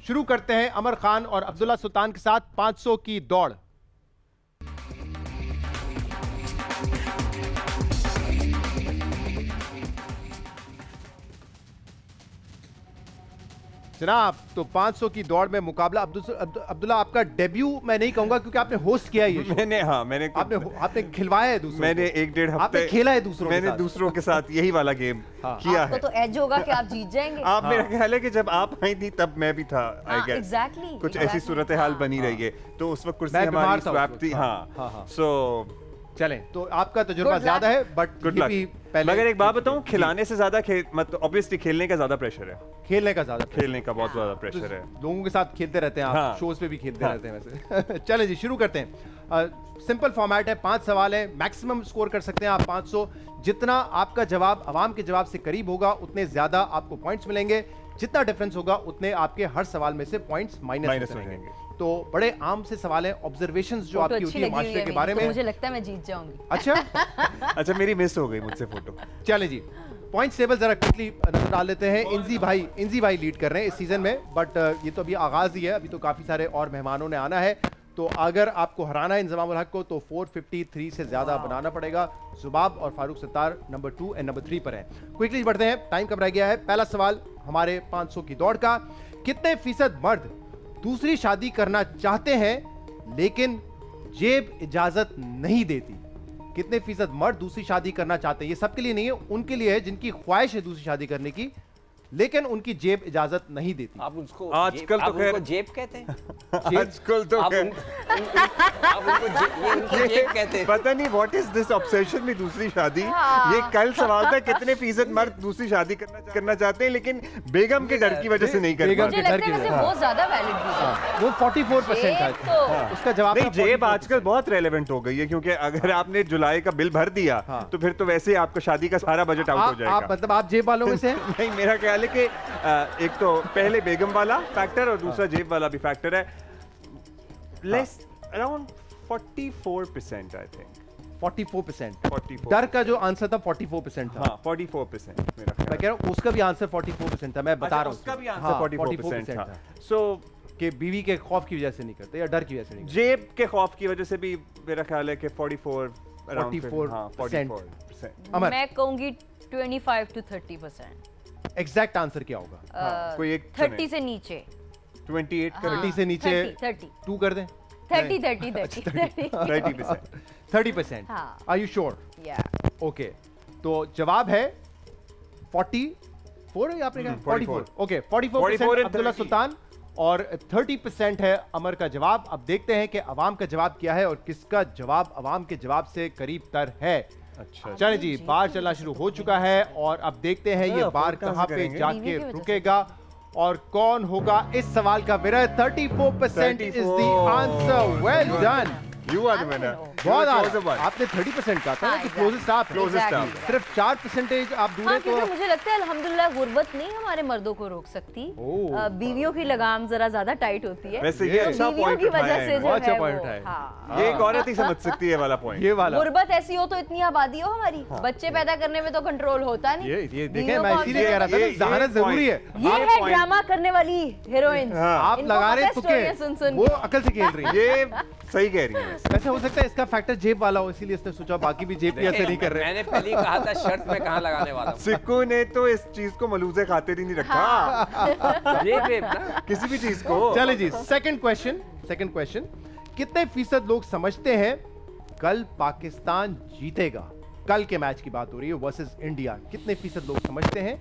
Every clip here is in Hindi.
शुरू करते हैं अमर खान और अब्दुल्ला सुल्तान के साथ 500 की दौड़। जनाब, तो 500 की दौड़ में मुकाबला। अब्दुल्ला, आपका डेब्यू मैं नहीं कहूंगा क्योंकि आपने होस्ट किया है ये। आपने खिलवाया है दूसरों मैंने को। 1-1.5 हफ्ते आपने खेला है दूसरों के साथ। मैंने दूसरों के साथ यही वाला गेम किया है। तो एज होगा कि आप जीत जाएंगे। आप मेरा ख्याल है कि जब आप आई थी तब मैं भी था। एग्जैक्टली कुछ ऐसी सूरत हाल बनी रही है, तो उस वक्त कुर्सी हमारी स्वैप थी। हाँ, सो चलें, तो आपका तजुर्बा ज्यादा है, बट गुड लक। मगर एक बात बताऊं, खिलाने से ज्यादा मतलब ऑब्वियसली खेलने का ज्यादा प्रेशर है। खेलने का बहुत ज्यादा प्रेशर है। लोगों के साथ खेलते रहते हैं आप, शोज पे भी खेलते रहते हैं वैसे। चलें जी, शुरू करते हैं। सिंपल फॉर्मेट है, 5 सवाल है, मैक्सिमम स्कोर कर सकते हैं आप 500। जितना आपका जवाब अवाम के जवाब से करीब होगा उतने ज्यादा आपको पॉइंट्स मिलेंगे, जितना डिफरेंस होगा उतने आपके हर सवाल में से पॉइंट्स माइनस होंगे। तो बड़े आम से सवाल है, ऑब्जर्वेशंस जो आपकी होती है माशरे के बारे में। मुझे लगता है मैं जीत जाऊंगी। अच्छा मेरी मिस हो गई मुझसे फोटो। चले जी, पॉइंट टेबल जरा क्विकली नजर डाल लेते हैं। इंजी भाई लीड कर रहे हैं इस सीजन में, बट ये तो अभी आगाज ही है, अभी तो काफी सारे और मेहमानों ने आना है। तो अगर आपको हराना है इंजमाम उल हक को तो 453 से ज्यादा बनाना पड़ेगा। जुबाब और Farooq Sattar number 2 and number 3 पर हैं। क्विकली बढ़ते हैं, टाइम कब रह गया है। पहला सवाल हमारे 500 की दौड़ का, कितने फीसद मर्द दूसरी शादी करना चाहते हैं लेकिन जेब इजाजत नहीं देती? कितने फीसद मर्द दूसरी शादी करना चाहते हैं? ये सबके लिए नहीं है, उनके लिए है जिनकी ख्वाहिश है दूसरी शादी करने की लेकिन उनकी जेब इजाजत नहीं देती। आप उसको आजकल तो खैर जेब कहते हैं। आजकल तो आप उनको जेब कहते हैं। पता नहीं व्हाट इज दिस ऑब्सेशन में दूसरी शादी। ये कल सवाल था कितने फीसद मर्द दूसरी शादी करना चाहते हैं लेकिन बेगम के डर की वजह से नहीं कर पाते। बहुत ज्यादा वैलिड है वो 44% है। उसका जवाब नहीं, जेब आजकल बहुत रेलेवेंट हो गई है क्योंकि अगर आपने जुलाई का बिल भर दिया तो फिर तो वैसे ही आपका शादी का सारा बजट आउट हो जाएगा। मतलब आप जेब वालों में से? नहीं, मेरा ख्याल है कि एक तो पहले बेगम वाला फैक्टर और दूसरा जेब वाला भी फैक्टर है। Less around 44% I think. 44%। डर का जो आंसर था 44% था। हाँ, 44% मेरा ख्याल। मैं कह रहा हूँ उसका भी आंसर 44% था, मैं बता रहा हूँ। उसका भी आंसर 44% था। सो कि बीवी के खौफ की वजह से नहीं करते या डर की वजह से नहीं करते? जेब के खौफ की वजह से भी मेरा ख्याल है कि 44%। मैं कहूंगी 25 to 30%। एग्जैक्ट आंसर क्या होगा? कोई एक 30 से नीचे। 28 कर 30 से नीचे 30 कर दें। 30%। Are you sure? ओके, तो जवाब है 44 है आपने कहा? 44। ओके, 44% अब्दुल्ला सुल्तान और 30% है अमर का जवाब। अब देखते हैं कि अवाम का जवाब क्या है और किसका जवाब अवाम के जवाब से करीब तर है। अच्छा, चलिए जी, बार चलना शुरू हो चुका है और अब देखते हैं ये बार कहां पे जाके रुकेगा और कौन होगा इस सवाल का winner. 34% is the answer. Well done, you are the winner. बहुत आपने 30% कहा था कि क्लोजेस्ट आप। सिर्फ 4% आप दूर हैं। तो मुझे लगता है अल्हम्दुलिल्लाह गुर्बत नहीं हमारे मर्दों को रोक सकती। बीवियों की लगाम जरा ज्यादा टाइट होती है। वैसे ये अच्छा पॉइंट की वजह से जो है वो ये एक औरत ही समझ सकती है वाला पॉइंट। ये वाला गुर्बत ऐसी हो तो इतनी आबादी हो हमारी, बच्चे पैदा करने में तो कंट्रोल होता नहीं। ये देखें, मैं इसीलिए कह रहा था जहानत जरूरी है। ये है ड्रामा करने वाली हीरोइन। आप लगा रहे तुक्के, वो अकल से खेल रही है। ये सही कह रही है। ऐसा हो सकता है इसका फैक्टर जेब वाला हो, इसीलिए इसने सोचा बाकी भी जेब ऐसे नहीं कर रहे। मैंने पहले ही कहा था शर्त में कहां लगाने वाला हूं। सिक्कू ने तो इस चीज को मलूज़े खातिर ही नहीं रखा। जेब किसी भी चीज को। चले जी, सेकंड क्वेश्चन, कितने फीसद लोग समझते हैं कल पाकिस्तान जीतेगा? कल के मैच की बात हो रही है वर्सेस इंडिया। कितने फीसद लोग समझते हैं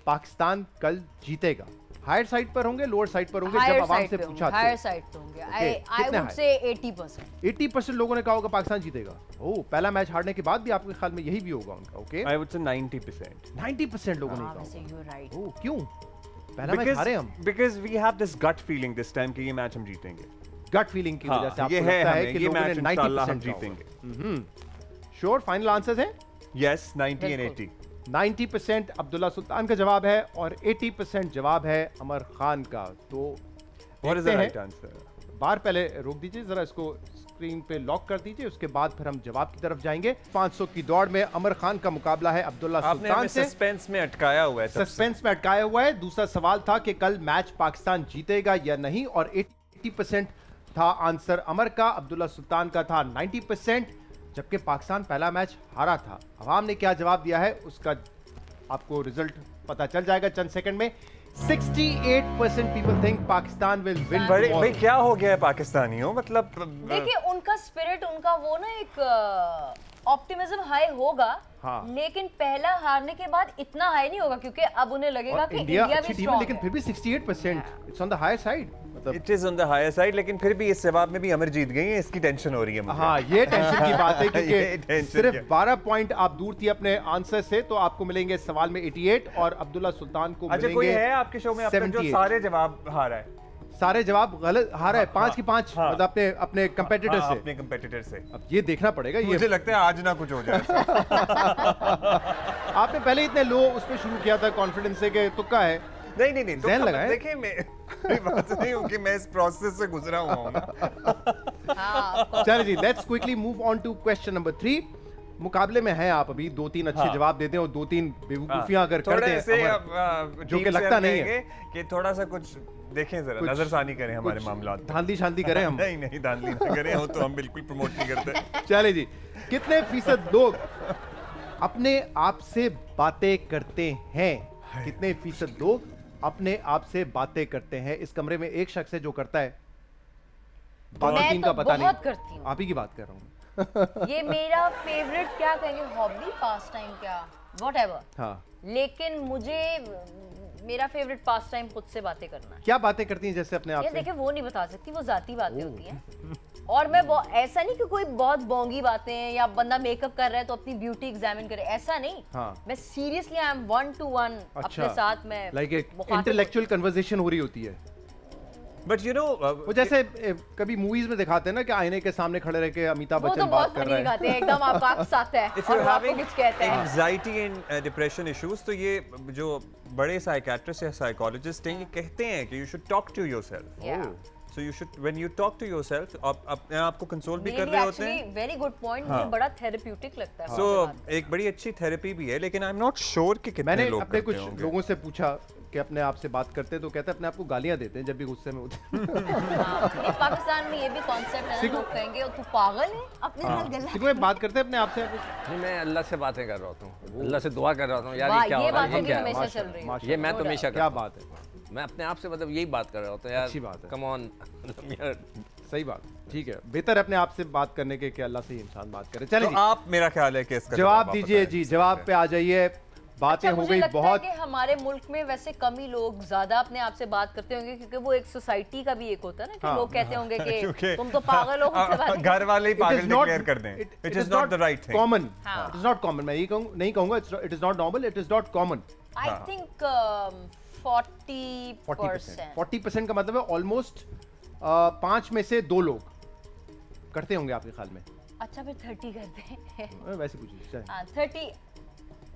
पाकिस्तान कल जीतेगा? हायर साइड पर होंगे, लोअर साइड पर होंगे? जब आवाम से पूछा हायर साइड पे होंगे। I would say 80%। 80% लोगों ने कहा होगा पाकिस्तान जीतेगा। ओह, पहला मैच हारने के बाद भी आपके ख्याल में यही भी होगा उनका? Okay, I would say 90%। 90% लोगों ने कहा। You are right. ओह, क्यों? पहला मैच हारे हम। Because we have this gut feeling this time कि ये मैच हम जीतेंगे। गट फीलिंग की वजह से आपको लगता है कि लोगों ने 90% जीतेंगे। श्योर फाइनल आंसर्स हैं? Yes, 90 and 80। 90% अब्दुल्ला सुल्तान का जवाब है और 80% जवाब है अमर खान का। तो what is the right answer? बार पहले रोक दीजिए जरा इसको, स्क्रीन पे लॉक कर दीजिए, उसके बाद फिर हम जवाब की तरफ जाएंगे। 500 की दौड़ में अमर खान का मुकाबला है अब्दुल्ला सुल्तान से। सस्पेंस में अटकाया हुआ है, सस्पेंस में अटकाया हुआ है। दूसरा सवाल था कि कल मैच पाकिस्तान जीतेगा या नहीं, और 80% था आंसर अमर का, अब्दुल्ला सुल्तान का था 90%, जबकि पाकिस्तान पहला मैच हारा था। अवाम ने क्या जवाब दिया है उसका आपको रिजल्ट पता चल जाएगा चंद सेकंड में। 68% people think Pakistan will win. भाई क्या हो गया है पाकिस्तानियों, मतलब देखिए उनका स्पिरिट, उनका वो ना एक ऑप्टिमिज्म हाई होगा, हाँ। लेकिन पहला हारने के बाद इतना हाई नहीं होगा, क्योंकि अब उन्हें लगेगा कि इंडिया भी अच्छी टीम है, स्ट्रांग लेकिन फिर भी 68% it's on the higher side. It is on the higher side, लेकिन फिर भी इस जवाब में भी अमर जीत गई है, इसकी टेंशन हो रही है मुझे। हाँ, ये टेंशन की बात है ये क्योंकि टेंशन सिर्फ क्या? 12 पॉइंट आप दूर थी अपने आंसर से, तो आपको मिलेंगे सवाल में 88 और अब्दुल्ला सुल्तान को अच्छा, कोई है आपके शो में अब तक जो 78? सारे जवाब हारा है? सारे जवाब गलत हारा है, 5 की 5, हाँ। मतलब अपने कंपेटिटर हाँ, से। अपने कंपेटिटर से। अब ये देखना पड़ेगा, ये मुझे लगता है आज ना कुछ हो जाए। आपने पहले इतने लो उस पे शुरू किया था कॉन्फिडेंस से कि तुक्का है। नहीं ज़हन लगाएं। देखिए मैं बात नहीं हूँ कि मैं इस प्रोसेस से गुजरा हुआ हूँ ना। हाँ, चलिए जी, let's quickly move on to question number 3। मुकाबले में हैं आप अभी, 2-3 अच्छे हाँ। जवाब देते हैं और 2-3 बेवकूफियां अगर कर थोड़ा दें ऐसे अमर, जो टीम कि से लगता हम नहीं है कहेंगे कि थोड़ा सा कुछ देखें, जरा कुछ- नजरसानी करें हमारे कुछ मामलात पे। धांधली शांति करें हम। नहीं नहीं, धांधली ना करें, वो तो हम बिल्कुल प्रमोट नहीं करते। चले जी, कितने फीसद लोग अपने आप से बातें करते हैं? कितने फीसद लोग अपने आप से बातें करते हैं? इस कमरे में एक शख्स है जो करता है, बाकी मैं टीम तो का पता बहुत नहीं। करती हूँ। आप ही की बात कर रहा हूँ। ये मेरा फेवरेट, क्या कहेंगे, हॉबी, पास टाइम, क्या व्हाटएवर, हाँ, लेकिन मुझे मेरा फेवरेट पास टाइम खुद से बातें करना है। क्या बातें करती हैं जैसे अपने आप ये से? देखिए वो नहीं बता सकती, वो जाती बातें होती हैं। और मैं ऐसा नहीं कि कोई बहुत बोंगी बातें हैं या बंदा मेकअप कर रहा है तो अपनी ब्यूटी एग्जामिन करे, ऐसा नहीं। हाँ। मैं सीरियसली आई एम 1-to-1 अपने साथ में, लाइक एक मुखातिब इंटेलेक्चुअल कन्वर्सेशन हो रही होती है। बट यू नो वो जैसे कभी मूवीज में दिखाते हैं ना कि आईने के सामने खड़े रह के अमिताभ वो तो बच्चन बहुत बात कर फनी रहे हैं। दिखाते हैं, एकदम आपका अक्स आता है If और you're वो आपको having कुछ कहते हैं। anxiety and depression issues, तो ये जो बड़े साइकेट्रिस्ट या साइकोलॉजिस्ट हैं, ये कहते हैं कि you should talk to yourself. Yeah. So you should, when you talk to yourself, आप अपने आप को कंसोल भी मेरे कर लिए रहे होते हैं। एक्चुअली वेरी गुड पॉइंट, हाँ। मुझे बड़ा थेरेप्यूटिक लगता है। So उससे बात करना। एक बड़ी अच्छी थेरेपी भी है, लेकिन आई एम नॉट श्योर कि कितने मैंने लोग अपने करते कुछ होंगे। लोगों से पूछा कि अपने आप से बात करते हैं, तो कहते हैं अपने आप को गालियां देते हैं जब भी गुस्से में होते हैं। हाँ, नहीं, पाकिस्तान में ये भी कॉन्सेप्ट है ना, लोग कहेंगे तू पागल है अपने साथ गला। देखो, मैं बात करते हैं अपने आप से। नहीं, मैं अल्लाह से बातें कर रहा होता हूँ, अल्लाह से दुआ कर रहा हूँ, यार वाह, ये क्या ये हो रहा बातें है, ये भी क्या है? हमेशा माशा- चल रही है। माशा- ये मैं तो हमेशा क्या करता हूँ। बात है, मैं अपने आप से मतलब यही बात कर रहा होता हूँ, यार अच्छी बात है। कम ऑन यार। सही बात, ठीक है। बेहतर है अपने आप से बात करने के कि अल्लाह से ही इंसान बात करे। चलिए तो आप, मेरा ख्याल है कि इसका जवाब आप दीजिए बताएं। जी, जवाब पे आ जाइए। बातें अच्छा, हो मुझे गई लगता बहुत। है कि हमारे मुल्क में वैसे कम ही लोग ज्यादा अपने आप से बात करते होंगे, क्योंकि वो एक सोसाइटी का भी एक होता है ना कि हाँ। लोग कहते होंगे कि क्योंकि तुम तो पागल हो, खुद से बात घर वाले ही It is पागल not- डिक्लेयर कर दें, it- which it is not the right thing. common. हाँ। It is not common. मैं ये नहीं कहूंगा it is not normal, it is not common. I think 40%। 40% का मतलब है ऑलमोस्ट 5 में से 2 लोग करते होंगे आपके ख्याल में। अच्छा, फिर 30 करते हैं। वैसे पूछिए, चलिए। हाँ, 30।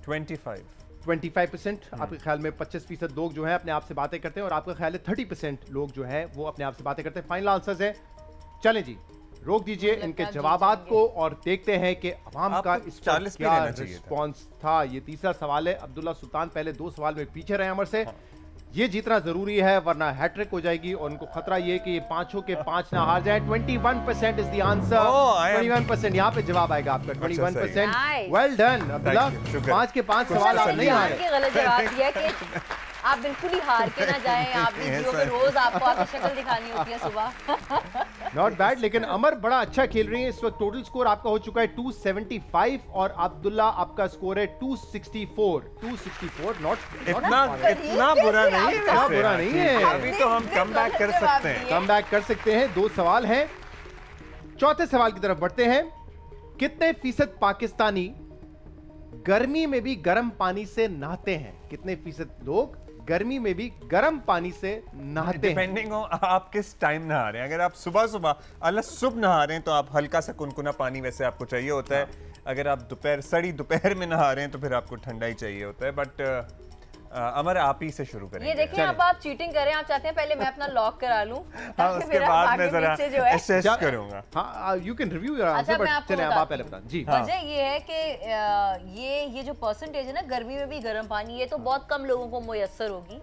25 25% आपके ख्याल में 25% लोग जो है अपने आप से बातें करते हैं, और आपका ख्याल है 30% लोग जो है वो अपने आप से बातें करते हैं। फाइनल आंसर्स है। चलें जी, रोक दीजिए मुझे इनके लगता है जवाबात जीत को और देखते हैं कि अवाम आपको का इस पर 40 पे क्या रहना चाहिए था। रिस्पॉन्स था। ये तीसरा सवाल है। अब्दुल्ला सुल्तान पहले 2 सवाल में पीछे रहे अमर से। ये जीतना जरूरी है वरना हैट्रिक हो जाएगी, और उनको खतरा ये कि ये 5 के 5 ना हार जाए। 21% is the answer. Oh, I am- 21% यहाँ पे जवाब आएगा आपका। 21%। Nice. Well done Abdullah. Thank you, शुक्र। 5 के 5 सवाल आप नहीं हारे। के गलत जवाब दिया कि आप बिल्कुल ही हार के ना जाएं, आप भी जियो पे रोज आपको आके शक्ल दिखानी होती है सुबह। नॉट बैड, लेकिन अमर बड़ा अच्छा खेल रही है इस वक्त। टोटल स्कोर आपका हो चुका है 275 और अब्दुल्ला आपका स्कोर है 264। 264 नॉट इतना बुरा नहीं है, इतना वैसे। बुरा नहीं है। अभी तो हम कम बैक कर सकते हैं। कम बैक कर सकते हैं। 2 सवाल हैं। चौथे सवाल की तरफ बढ़ते हैं। कितने फीसद पाकिस्तानी गर्मी में भी गर्म पानी से नहाते हैं? कितने फीसद लोग गर्मी में भी गर्म पानी से नहाते हैं? डिपेंडिंग ऑन आप किस टाइम नहा रहे हैं। अगर आप सुबह सुबह अल्लाह सुबह नहा रहे हैं तो आप हल्का सा कुनकुना पानी वैसे आपको चाहिए होता है। अगर आप सड़ी दोपहर में नहा रहे हैं तो फिर आपको ठंडा ही चाहिए होता है। बट अमर आप ही से शुरू करेंगे। ये देखिए अब आप चीटिंग करें, आप चाहते हैं पहले मैं अपना लॉक करा लूं हाँ, ताकि उसके मेरा बाद आगे मैं जरा पीछे जो है। असेस करूंगा। हाँ, यू कैन रिव्यू योर अच्छा, आंसर, मैं बट आपको चलें अब आप पहले बताती बताएं जी। वजह ये है कि ये जो परसेंटेज है ना गर्मी में भी गर्म पानी, ये तो बहुत कम लोगों को मुयस्सर होगी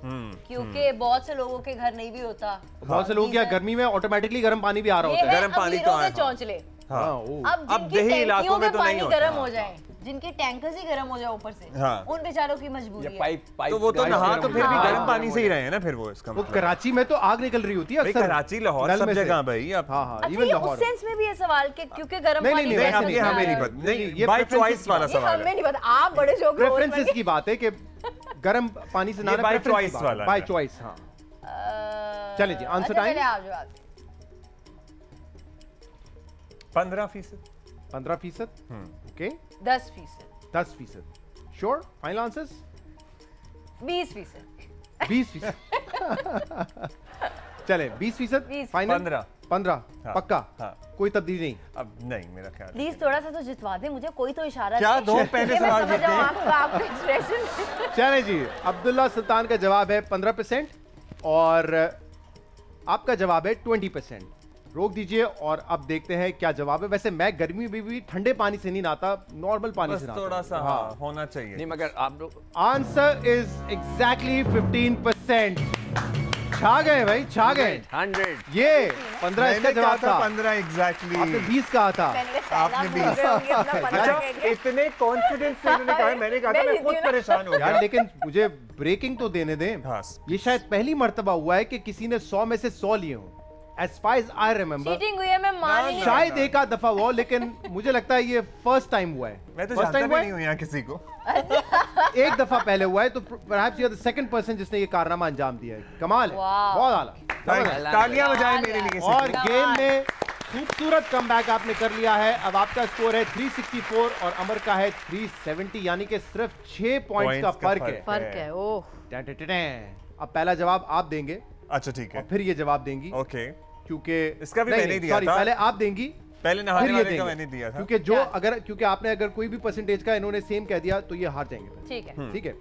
क्योंकि बहुत से लोगों के घर नहीं भी होता। बहुत से लोग क्या गर्मी में ऑटोमेटिकली गर्म पानी भी आ रहा ये होता है। है गर्म पानी तो अमीरों के हाँ। चौंचले। हाँ। अब अब जिनकी देही इलाकों टैंकियों में के तो नहीं पानी होता। गर्म हो जाए, जिनके टैंकर्स ही गर्म हो जाए ऊपर से, हाँ। उन बेचारों की मजबूरी ये है। पाइप तो वो तो नहा तो फिर भी हाँ। गर्म पानी से ही रहे हैं ना फिर वो इसका वो मतलब। कराची में तो आग निकल रही होती है भाई अक्सर। कराची लाहौर नल सब में से। जगह भाई अब। हाँ हाँ, अच्छा, इवन ये लाहौर उस सेंस में भी है सवाल कि क्योंकि गर्म नहीं, पानी नहीं, नहीं वैसे अब नहीं, ये गर्म हमें नहीं है। पता, नहीं, नहीं ये बाय preferences चॉइस वाला की ये सवाल हमें है। नहीं पता, आप बड़े शौक प्रेफरेंसेस की बात है कि गर्म पानी से नहाना by preference की choice बात है। वाला by है। choice, हाँ। चलिए जी, आंसर अच्छा, टाइम। चलिए आप जवाब 15%। 15%। ओके, 10%, 10%। Sure, final answers. 20%, 20%। चले 20%। 20, फाइनल 15। हाँ। पक्का? हाँ। कोई तब्दीली नहीं। अब नहीं मेरा ख्याल है। प्लीज थोड़ा सा तो जितवा दे मुझे, कोई तो इशारा क्या दे। दो पहले ये मैं सवाल समझ जीते जाऊं हैं। आपका एक्सप्रेशन। चले जी, अब्दुल्ला सुल्तान का जवाब है 15% और आपका जवाब है 20%। रोक दीजिए और अब देखते हैं क्या जवाब है। वैसे मैं गर्मी में भी ठंडे पानी से नहीं नहाता, नॉर्मल पानी बस से नहाता थोड़ा हूं। सा हाँ। हाँ होना चाहिए। नहीं मगर आप लोग आंसर इज एग्जैक्टली 15%। छा गए भाई, छा गए। 100 ये 15 इसका मैंने कहा जवाब था। 15 एग्जैक्टली। आपने 20 कहा था। मैंने आपने पहला भी- बोल रहे होंगे अपना पता अच्छा कह के। इतने कॉन्फिडेंस से उन्होंने कहा, मैंने कहा था मैं मैं जीती खुद हूँ ना। परेशान हो यार गया। लेकिन मुझे ब्रेकिंग तो देने दें। हाँ। ये शायद पहली मर्तबा हुआ है कि किसी ने 100 में से 100 लिए हों। As far as I remember cheating हुई है, मैं मान ही नहीं शायद एक आध दफा हुआ हो, लेकिन मुझे लगता है ये फर्स्ट टाइम हुआ है। मैं तो फर्स्ट जानता टाइम भी हुआ नहीं हूँ यहाँ किसी को। है, एक दफा पहले हुआ है, तो perhaps you are the second person जिसने ये कारनामा अंजाम दिया है। कमाल है, वाह। बहुत आला, जबरदस्त। तालियां बजाएं मेरे लिए और किसी को। गेम में खूबसूरत कमबैक आपने कर लिया है। अब आपका स्कोर है 364 और अमर का है 370, यानी कि सिर्फ 6 पॉइंट्स का फर्क है। फर्क है। ओह, अब पहला जवाब आप देंगे अच्छा ठीक और है। फिर ये जवाब देंगी, ओके। क्योंकि इसका भी नहीं, मैंने नहीं, दिया sorry, था। पहले आप देंगी पहले फिर नहाने ये वाले का देंगे। मैंने दिया था। क्योंकि जो क्या? क्योंकि आपने अगर कोई भी परसेंटेज का इन्होंने सेम कह दिया तो ये हार जाएंगे फिर। ठीक है। ठीक है।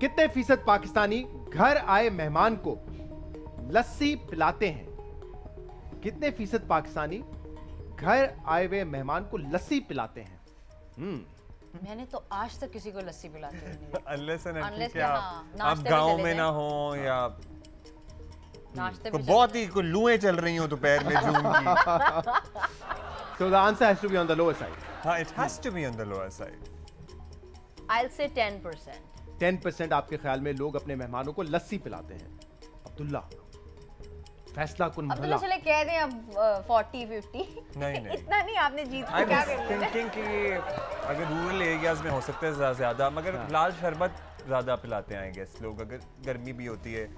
कितने फीसद पाकिस्तानी घर आए मेहमान को लस्सी पिलाते हैं? कितने फीसद पाकिस्तानी घर आए हुए मेहमान को लस्सी पिलाते हैं? मैंने तो आज तक किसी को लस्सी पिलाती नहीं। अनलेस एंड Unless क्या हाँ, आप नाश्ते पे गांव चले में जाएं। ना हो या नाश्ते को में बहुत ही को लुएं चल रही हो दोपहर में जून की। So the answer has to be on the lower side. हाँ it has to be on the lower side. I'll say 10%. 10% आपके ख्याल में लोग अपने मेहमानों को लस्सी पिलाते हैं। अब्दुल्ला, फैसला कुन अब तो भला। चले कह दें अब 40-50। नहीं, नहीं। इतना नहीं, आपने जीत आई के क्या वाज कर लिया? थिंकिंग कि अगर रूरल एरियाज में हो सकता है ज्यादा, मगर लाल शरबत ज्यादा पिलाते हैं आई गेस लोग, अगर गर्मी भी होती है।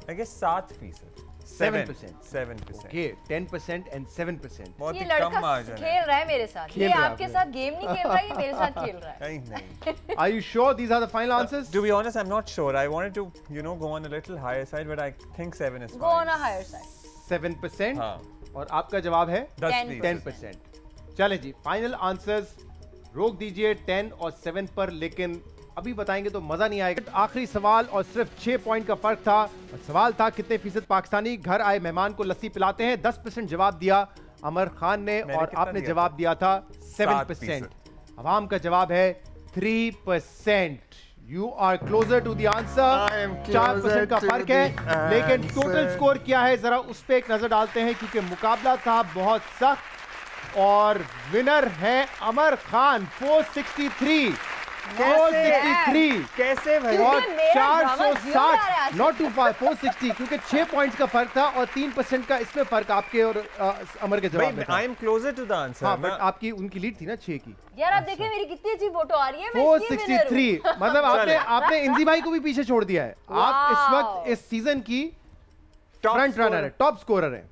I guess 7%। 7%. 7%। Okay, 10% and 7%. बहुत ये ही लड़का कम मार्जिन है। खेल रहा है मेरे साथ। खेल ये रहा है आपके आपने। साथ गेम नहीं खेल रहा, ये मेरे साथ खेल रहा है। नहीं नहीं। Are you sure these are the final answers? To be honest, I'm not sure. I wanted to, go on a little higher side, but I think 7 is fine. Go on a higher side. 7%. हाँ। और आपका जवाब है 10%. 10%. चले जी, फाइनल आंसर्स रोक दीजिए 10 और 7 पर, लेकिन अभी बताएंगे तो मजा नहीं आएगा। आखिरी सवाल और सिर्फ 6 पॉइंट का फर्क था। और सवाल था कितने फीसद पाकिस्तानी घर आए मेहमान को लस्सी पिलाते हैं? 10% जवाब दिया अमर खान ने मैंने और कितना आपने दिया जवाब था? दिया था 7%। 7%। अवाम का जवाब है 3%। You are closer to the I answer. am 4% का closer to फर्क है, the लेकिन answer. टोटल स्कोर क्या है जरा उस पर एक नजर डालते हैं, क्योंकि मुकाबला था बहुत सख्त और विनर है अमर खान 463। 463 कैसे भाई? और क्योंकि मेरा ड्रामा जीरो जा रहा है 460 आज। नॉट टू 460, क्योंकि 6 पॉइंट्स का फर्क था और 3% का इसमें फर्क आपके और अमर के जवाब में था। I am closer to the answer. हाँ, बट आपकी उनकी लीड थी ना 6 की। यार आप देखिए मेरी कितनी अच्छी फोटो आ रही है, मैं इसकी winner हूँ। 463 मतलब आपने इंजी भाई को भी पीछे छोड़ दिया है। आप इस Wow. वक्त इस सीजन की Top फ्रंट रनर scorer. है, टॉप स्कोरर है।